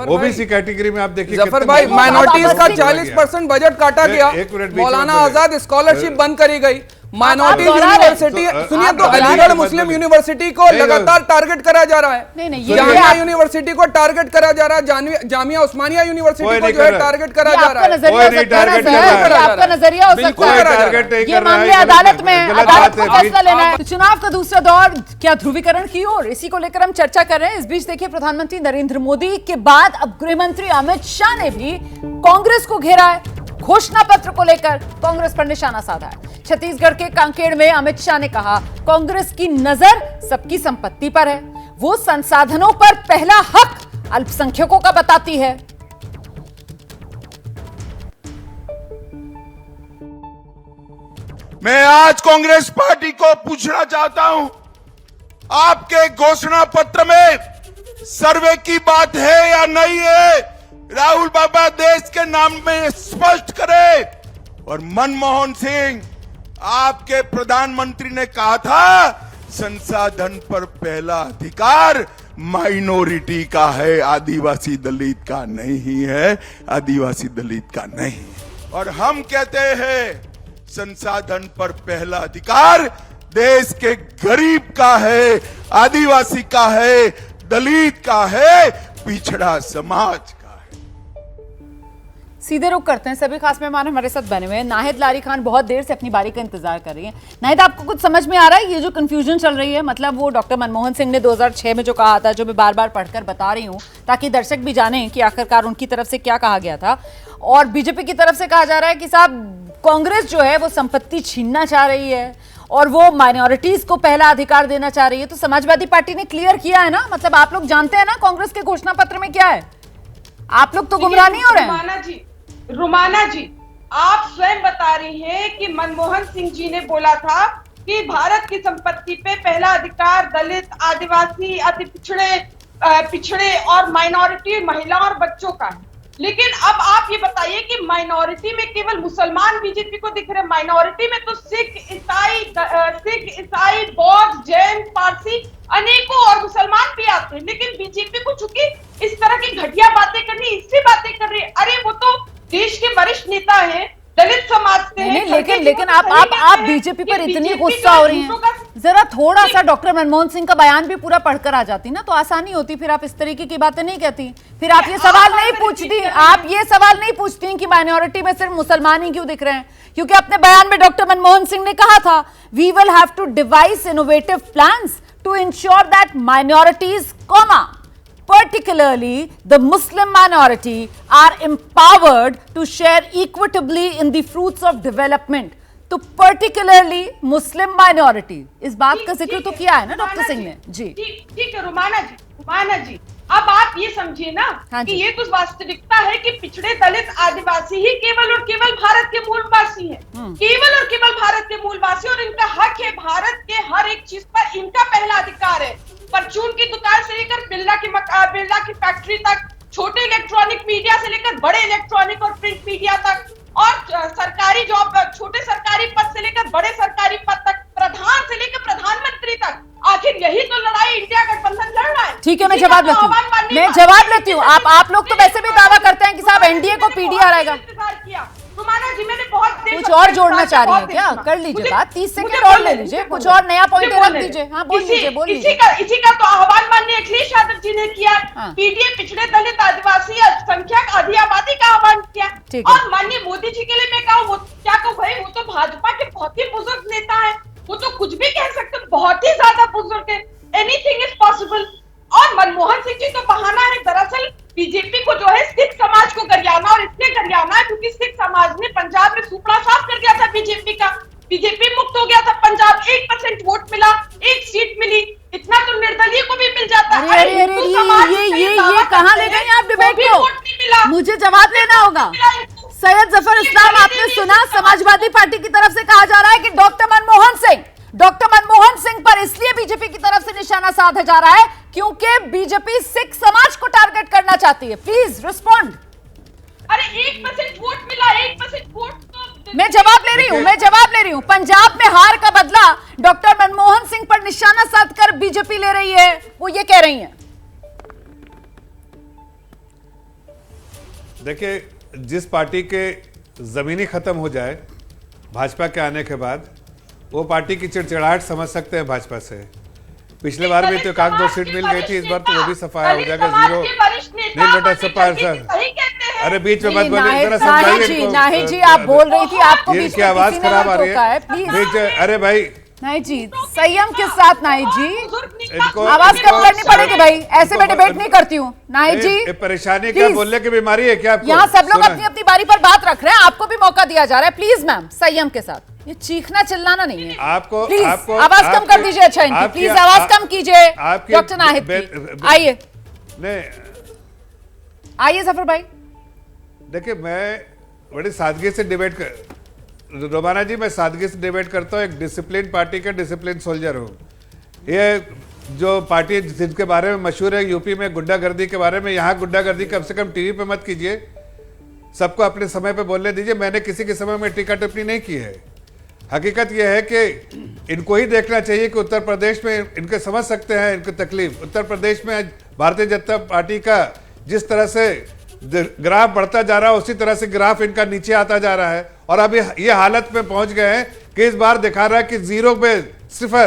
S11: ओबीसी कैटेगरी में आप देखिए,
S13: जफर भाई, माइनॉरिटीज का 40% बजट काटा गया, मौलाना आजाद स्कॉलरशिप बंद करी गई, माइनॉरिटी यूनिवर्सिटी, सुनिए तो अलीगढ़ मुस्लिम यूनिवर्सिटी को लगातार टारगेट करा जा रहा है, जामिया यूनिवर्सिटी को टारगेट करा जा रहा है, जामिया उस्मानिया यूनिवर्सिटी को जो है टारगेट करा जा रहा है।
S1: आपका नजरिया हो सकता है, ये मामले अदालत में, अदालत को फैसला लेना है। चुनाव का दूसरा दौर क्या ध्रुवीकरण की ओर, इसी को लेकर हम चर्चा कर रहे हैं। इस बीच देखिए, प्रधानमंत्री नरेंद्र मोदी के बाद अब गृह मंत्री अमित शाह ने भी कांग्रेस को घेरा है। घोषणा पत्र को लेकर कांग्रेस पर निशाना साधा है। छत्तीसगढ़ के कांकेर में अमित शाह ने कहा, कांग्रेस की नजर सबकी संपत्ति पर है, वो संसाधनों पर पहला हक अल्पसंख्यकों का बताती है।
S5: मैं आज कांग्रेस पार्टी को पूछना चाहता हूं, आपके घोषणा पत्र में सर्वे की बात है या नहीं है? राहुल बाबा देश के नाम में स्पष्ट करे। और मनमोहन सिंह, आपके प्रधानमंत्री ने कहा था संसाधन पर पहला अधिकार माइनॉरिटी का है, आदिवासी दलित का नहीं है, आदिवासी दलित का नहीं। और हम कहते हैं संसाधन पर पहला अधिकार देश के गरीब का है, आदिवासी का है, दलित का है, पिछड़ा समाज का।
S1: सीधे रुख करते हैं, सभी खास मेहमान हमारे साथ बने हुए हैं। नाहिद लारी खान बहुत देर से अपनी बारी का इंतजार कर रही है। नाहिद, आपको कुछ समझ में आ रहा है ये जो कंफ्यूजन चल रही है? मतलब वो डॉक्टर मनमोहन सिंह ने 2006 में जो कहा था, जो मैं बार बार पढ़कर बता रही हूँ ताकि दर्शक भी जाने कि आखिरकार उनकी तरफ से क्या कहा गया था, और बीजेपी की तरफ से कहा जा रहा है कि साहब कांग्रेस जो है वो संपत्ति छीनना चाह रही है और वो माइनॉरिटीज को पहला अधिकार देना चाह रही है। तो समाजवादी पार्टी ने क्लियर किया है ना, मतलब आप लोग जानते हैं ना कांग्रेस के घोषणा पत्र में क्या है? आप लोग तो गुमराह नहीं हो रहे हैं।
S14: रुमाना जी, आप स्वयं बता रही हैं कि मनमोहन सिंह जी ने बोला था कि भारत की संपत्ति पे पहला अधिकार दलित, आदिवासी, अति पिछड़े और माइनॉरिटी, महिला और बच्चों का है। लेकिन अब आप ये बताइए कि माइनॉरिटी में केवल मुसलमान बीजेपी को दिख रहे हैं? माइनॉरिटी में तो सिख, ईसाई, बौद्ध, जैन, पारसी, अनेकों और मुसलमान भी आते हैं। लेकिन बीजेपी को चूंकि इस तरह की घटिया बातें करनी, इससे बातें कर रही है। अरे वो तो देश के वरिष्ठ नेता हैं, दलित समाज से हैं।
S1: लेकिन आप बीजेपी पर इतनी गुस्सा हो रही हैं, जरा थोड़ा सा डॉक्टर मनमोहन सिंह का बयान भी पूरा पढ़कर आ जाती ना तो आसानी होती, फिर आप इस तरीके की बातें नहीं कहती, फिर आप ये सवाल नहीं पूछती, आप ये सवाल नहीं पूछती कि माइनॉरिटी में सिर्फ मुसलमान ही क्यों दिख रहे हैं। क्योंकि अपने बयान में डॉक्टर मनमोहन सिंह ने कहा था, we will have to devise innovative plans to ensure that minorities, particularly the Muslim minority, are empowered to share equitably in the fruits of development. तो particularly Muslim minority, इस बात का जिक्र तो किया है ना डॉक्टर सिंह ने जी।
S14: ठीक है रुमाना जी, अब आप ये समझिए ना कि ये तो वास्तविकता है कि पिछड़े दलित आदिवासी ही केवल और केवल भारत के मूलवासी हैं, केवल और केवल भारत के मूलवासी, और इनका हक है भारत के हर एक चीज पर इनका पहला अधिकार है। परचून की दुकान से लेकर बिरला की फैक्ट्री तक, छोटे इलेक्ट्रॉनिक मीडिया से लेकर बड़े इलेक्ट्रॉनिक और प्रिंट मीडिया तक, और सरकारी जॉब, छोटे सरकारी पद से लेकर बड़े सरकारी पद तक, प्रधान से लेकर प्रधानमंत्री तक। आखिर यही तो लड़ाई इंडिया गठबंधन लड़ रहा है।
S1: ठीक है, मैं जवाब लेती हूँ। आप लोग तो वैसे भी दावा करते हैं कि साहब एनडीए को पीडी हराएगा।
S14: रुमाना जी, मैंने बहुत
S1: कुछ और जोड़ना चाह रही है क्या? कर लीजिए बात, 30 सेकंड और ले लीजिए, कुछ और नया पॉइंट रख दीजिए। हाँ बोल लीजिए।
S14: इसी का तो आह्वान माननीय अखिलेश यादव जी ने किया। पीडीए पिछड़े दलित, आदिवासी, अल्पसंख्यक, आदि आबादी का आह्वान किया। और माननीय मोदी जी के लिए मैं कहूँ, क्या कहूँ भाई, वो तो भाजपा के बहुत ही बुजुर्ग नेता है, वो तो कुछ भी कह सकते, बहुत ही ज्यादा बुजुर्ग है। Anything is possible. और मनमोहन सिंह जी तो बहाना है, दरअसल बीजेपी को जो है सिख समाज को गरियाना, और इसलिए गरियाना है क्योंकि सिख समाज ने पंजाब में सुपड़ा साफ कर दिया था बीजेपी का। बीजेपी मुक्त हो गया था पंजाब, 1% वोट मिला, 1 सीट मिली, इतना तो निर्दलीय को भी मिल जाता है।
S1: ये कहाँ ले गए आप डिबेट को? मुझे जवाब लेना होगा। सैयद जफर इस्लाम, आपने सुना समाजवादी पार्टी की तरफ से कहा जा रहा है कि डॉक्टर मनमोहन सिंह पर इसलिए बीजेपी की तरफ से निशाना साधा जा रहा है क्योंकि बीजेपी सिख समाज को टारगेट करना चाहती है। Please respond.
S14: अरे 1% वोट मिला, 1% वोट तो
S1: मैं जवाब ले रही हूँ। पंजाब में हार का बदला डॉक्टर मनमोहन सिंह पर निशाना साधकर बीजेपी ले रही है, वो ये कह रही है।
S11: देखिए, जिस पार्टी के जमीनी खत्म हो जाए भाजपा के आने के बाद, वो पार्टी की चिड़चिड़ाहट समझ सकते हैं भाजपा से। पिछले बार भी तो एक दो सीट मिल गई थी, इस बार तो वो भी सफाया हो जाएगा, जीरो नील बटा सफाया सर। अरे बीच में मत बोलिए, जरा समझाइए।
S1: नाहिद जी आप बोल रही थी, आपको बीच में
S11: आवाज
S1: किसी ने
S11: खराब आ रही
S1: रोका
S11: है
S1: प्लीज।
S11: अरे भाई
S1: नाहिद जी संयम के साथ, नाहिद जी आवाज कम
S11: इनको-
S1: करनी पड़ेगी भाई, ऐसे मैं डिबेट नहीं करती हूँ। नाहिद जी
S11: परेशानी क्या, बोलने की बीमारी है क्या आपको?
S1: यहाँ सब लोग
S11: सुना?
S1: अपनी अपनी बारी पर बात रख रहे हैं, आपको भी मौका दिया जा रहा है। प्लीज मैम संयम के साथ, ये चीखना चिल्लाना नहीं है।
S11: आपको
S1: प्लीज
S11: आपको
S1: आवाज कम कर दीजिए। अच्छा इनकी प्लीज आवाज कम कीजिए। डॉक्टर नाहिद आइए,
S11: नहीं
S1: आइए जफर भाई।
S11: देखिए मैं बड़ी सादगी से डिबेट कर, रोमाना जी मैं सादगी से डिबेट करता हूँ, एक डिसिप्लिन पार्टी का डिसिप्लिन सोल्जर हूँ। ये जो पार्टी जिनके बारे में मशहूर है यूपी में गुंडागर्दी के बारे में, यहाँ गुंडागर्दी कम से कम टीवी पे मत कीजिए, सबको अपने समय पे बोलने दीजिए। मैंने किसी के समय में टीका टिप्पणी नहीं की है। हकीकत यह है कि इनको ही देखना चाहिए कि उत्तर प्रदेश में इनके समझ सकते हैं इनकी तकलीफ। उत्तर प्रदेश में भारतीय जनता पार्टी का जिस तरह से ग्राफ बढ़ता जा रहा है, उसी तरह से ग्राफ इनका नीचे आता जा रहा है, और अभी ये हालत में पहुंच गए हैं कि इस बार दिखा रहा है कि जीरो पे सिफर,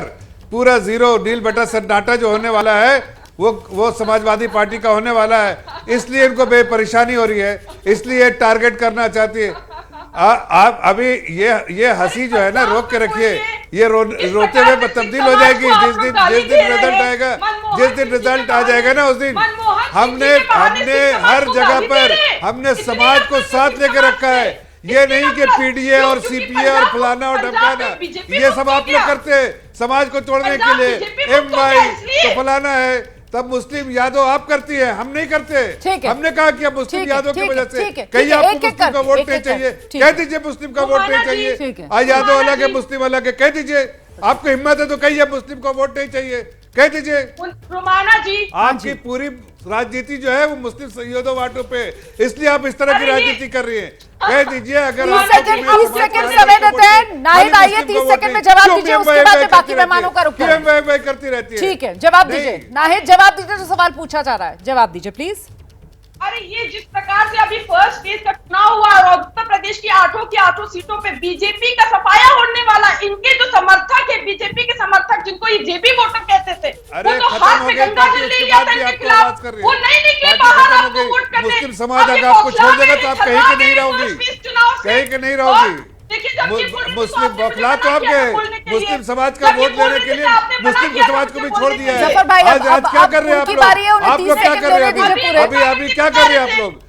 S11: पूरा जीरो, नील बटा सन्नाटा जो होने वाला है वो समाजवादी पार्टी का होने वाला है। इसलिए इनको बेपरेशानी हो रही है, इसलिए टारगेट करना चाहती है। आप अभी ये हंसी जो है ना रोक के रखिए, ये रोते हुए तब्दील हो जाएगी जिस दिन रिजल्ट आ जाएगा ना, उस दिन हमने हर जगह पर हमने समाज को साथ लेकर रखा है। ये नहीं कि पीडीए और सीपीए और फलाना और ढमकाना, ये सब आप लोग करते हैं समाज को तोड़ने के लिए। एमवाई तो फलाना है, तब मुस्लिम यादव आप करती है, हम नहीं करते। हमने कहा कि अब मुस्लिम यादव की वजह से कहीं आपको मुस्लिम का वोट नहीं चाहिए, कह दीजिए मुस्लिम का वोट नहीं चाहिए। आज यादव अलग है, मुस्लिम अलग है, कह दीजिए। आपको हिम्मत है तो कहिए मुस्लिम को वोट नहीं चाहिए, कह दीजिए।
S14: रोमाना जी
S11: आपकी पूरी राजनीति जो है वो मुस्लिम सैयदों वाटों पे, इसलिए आप इस तरह की राजनीति कर रही हैं। कह दीजिए अगर
S1: 30 सेकंड समय देते हैं। नाहिद आइए 30 सेकंड में जवाब दीजिए, उसके बाद बाकी मेहमानों का रुख करें।
S11: करती रहती है।
S1: ठीक है जवाब दीजिए नाहिद, जवाब दीजिए, जो सवाल पूछा जा रहा है जवाब दीजिए प्लीज।
S14: अरे ये जिस प्रकार से अभी फर्स्ट फेज का चुनाव हुआ और उत्तर प्रदेश की 8 सीटों पे बीजेपी का सफाया होने वाला, इनके जो समर्थक है बीजेपी के समर्थक जिनको ये जेबी वोटर कहते थे, वो तो हाथ में गंगा जल ले लिया था इनके खिलाफ, वो नहीं निकले बाहर आपको वोट करने।
S11: मुस्लिम समाज अगर आपको छोड़ देगा तो आप कहीं के नहीं रहोगी, कहीं के नहीं रहोगी। मुस्लिम बौखला तो आप गए, मुस्लिम समाज का वोट लेने के लिए मुस्लिम समाज को भी छोड़ दिया है। आज क्या कर रहे हैं आप लोग? आप लोग क्या कर रहे हैं? अभी क्या कर रहे हैं आप लोग?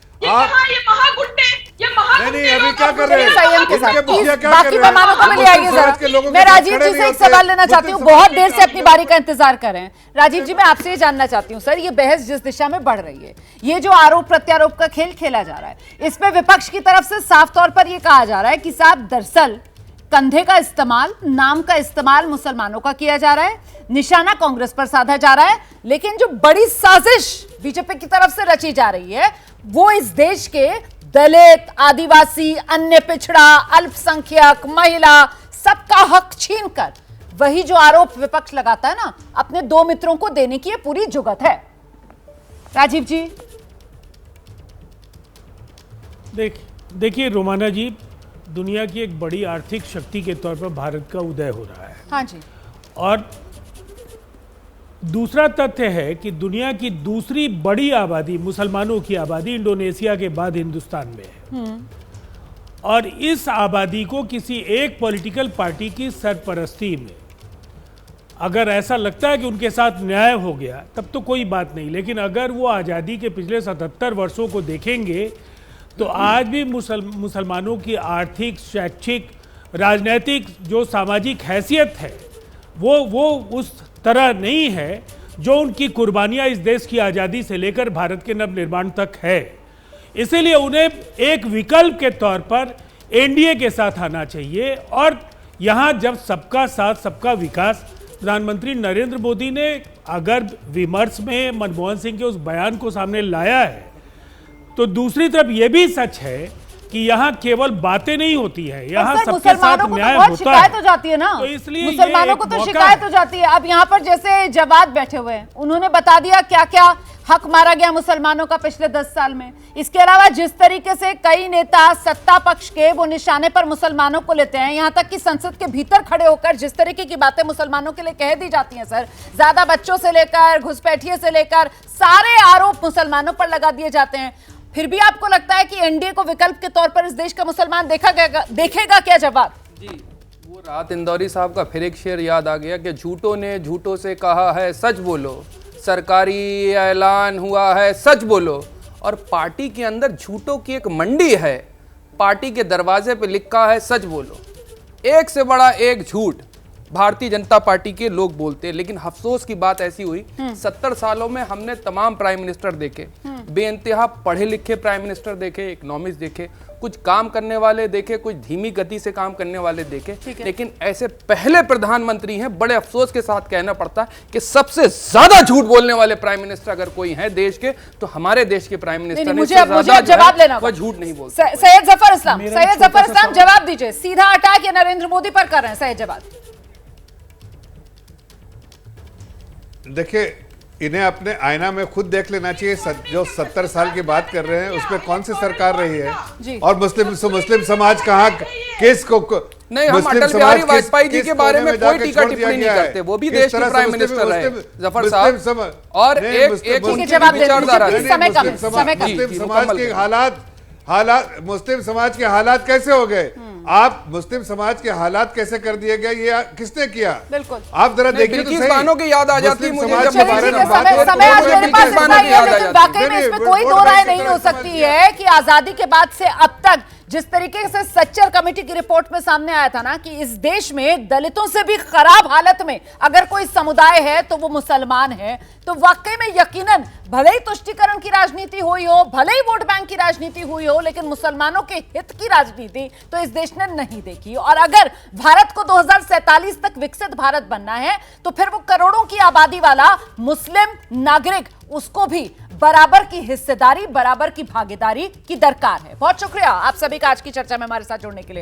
S11: नहीं अभी क्या कर रहे हैं?
S1: संयम के साथ
S11: मुखिया क्या कर
S1: बाकी
S11: रहे हैं?
S1: मेहमानों को भी ले आइए जरा। मैं राजीव जी से एक सवाल लेना चाहती हूँ, बहुत देर से अपनी बारी का इंतजार कर रहे हैं। राजीव जी मैं आपसे ये जानना चाहती हूँ सर, ये बहस जिस दिशा में बढ़ रही है, ये जो आरोप प्रत्यारोप का खेल खेला जा रहा है, इसमें विपक्ष की तरफ से साफ तौर पर यह कहा जा रहा है कि साहब दरअसल कंधे का इस्तेमाल, नाम का इस्तेमाल मुसलमानों का किया जा रहा है, निशाना कांग्रेस पर साधा जा रहा है, लेकिन जो बड़ी साजिश बीजेपी की तरफ से रची जा रही है वो इस देश के दलित, आदिवासी, अन्य पिछड़ा, अल्पसंख्यक, महिला, सबका हक छीनकर वही जो आरोप विपक्ष लगाता है ना, अपने दो मित्रों को देने की ये पूरी जुगत है। राजीव जी
S12: देखिए रोमाना जी, दुनिया की एक बड़ी आर्थिक शक्ति के तौर पर भारत का उदय हो रहा है।
S1: हाँ जी। और
S12: दूसरा तथ्य है कि दुनिया की दूसरी बड़ी आबादी, मुसलमानों की आबादी, इंडोनेशिया के बाद हिंदुस्तान में है। और इस आबादी को किसी एक पॉलिटिकल पार्टी की सरपरस्ती में अगर ऐसा लगता है कि उनके साथ न्याय हो गया तब तो कोई बात नहीं, लेकिन अगर वो आज़ादी के पिछले 77 वर्षों को देखेंगे तो आज भी मुसलमानों की आर्थिक, शैक्षिक, राजनीतिक जो सामाजिक हैसियत है वो उस तरह नहीं है जो उनकी कुर्बानियां इस देश की आज़ादी से लेकर भारत के नवनिर्माण तक है। इसीलिए उन्हें एक विकल्प के तौर पर एनडीए के साथ आना चाहिए। और यहाँ जब सबका साथ सबका विकास, प्रधानमंत्री नरेंद्र मोदी ने अगर विमर्श में मनमोहन सिंह के उस बयान को सामने लाया है, तो दूसरी तरफ यह भी सच है कि यहाँ केवल बातें नहीं होती है, यहाँ सबके साथ न्याय होता है।
S1: शिकायत हो जाती है ना,
S12: तो इसलिए
S1: मुसलमानों को तो शिकायत हो जाती है। अब यहाँ पर जैसे जवाद बैठे हुए हैं, उन्होंने बता दिया क्या क्या हक मारा गया मुसलमानों का पिछले 10 साल में। इसके अलावा जिस तरीके से कई नेता सत्ता पक्ष के वो निशाने पर मुसलमानों को लेते हैं, यहां तक कि संसद के भीतर खड़े होकर जिस तरीके की बातें मुसलमानों के लिए कह दी जाती हैं सर, ज्यादा बच्चों से लेकर घुसपैठिए से लेकर सारे आरोप मुसलमानों पर लगा दिए जाते हैं, फिर भी आपको लगता है कि एनडीए को विकल्प के तौर पर इस देश का मुसलमान देखेगा क्या जवाब?
S13: जी, वो रात इंदौरी साहब का फिर एक शेर याद आ गया कि झूठों ने झूठों से कहा है सच बोलो, सरकारी ऐलान हुआ है सच बोलो। और पार्टी के अंदर झूठों की एक मंडी है, पार्टी के दरवाजे पे लिखा है सच बोलो। एक से बड़ा एक झूठ भारतीय जनता पार्टी के लोग बोलते हैं। लेकिन अफसोस की बात ऐसी हुई, 70 सालों में हमने तमाम प्राइम मिनिस्टर देखे, बेइंतहा पढ़े लिखे प्राइम मिनिस्टर देखे, इकोनॉमिस्ट देखे, कुछ काम करने वाले देखे, कुछ धीमी गति से काम करने वाले देखे, लेकिन ऐसे पहले प्रधानमंत्री हैं, बड़े अफसोस के साथ कहना पड़ता है कि सबसे ज्यादा झूठ बोलने वाले प्राइम मिनिस्टर अगर कोई है देश के तो हमारे देश के प्राइम मिनिस्टर ने।
S1: मुझे जवाब लेना,
S13: वो झूठ नहीं बोलते।
S1: सैयद जफर इस्लाम जवाब दीजिए, सीधा अटैक या नरेंद्र मोदी पर कर रहे हैं? सैयद जवाब
S11: देखिए, इन्हें अपने आईना में खुद देख लेना चाहिए। जो 70 साल की बात कर रहे हैं उसमें कौन सी सरकार रही है और मुस्लिम समाज कहाँ किसको
S13: नहीं, हम अटल बिहारी वाजपेयी जी के बारे में कोई टीका टिप्पणी नहीं करते, वो भी देश के प्राइम मिनिस्टर रहे जफर साहब, और एक उनकी विचारधारा।
S11: मुस्लिम समाज के हालात मुस्लिम समाज के हालात कैसे हो गए? आप मुस्लिम समाज के हालात कैसे कर दिए गए, ये किसने किया? बिल्कुल, आप जरा देखिए तो सही।
S13: बानों की याद आ जाती है मुझे जब
S1: समय आज मेरे पास इतना ही है, लेकिन वाकई में इसमें कोई दो राय नहीं हो सकती है कि आजादी के बाद से अब तक जिस तरीके से सच्चर कमेटी की रिपोर्ट में सामने आया था ना कि इस देश में दलितों से भी खराब हालत में अगर कोई समुदाय है तो वो मुसलमान है, तो वाकई में यकीनन भले ही तुष्टीकरण की राजनीति हुई हो, भले ही वोट बैंक की राजनीति हुई हो, लेकिन मुसलमानों के हित की राजनीति तो इस देश ने नहीं देखी। और अगर भारत को 2047 तक विकसित भारत बनना है तो फिर वो करोड़ों की आबादी वाला मुस्लिम नागरिक, उसको भी बराबर की हिस्सेदारी, बराबर की भागीदारी की दरकार है। बहुत शुक्रिया आप सभी का आज की चर्चा में हमारे साथ जुड़ने के लिए।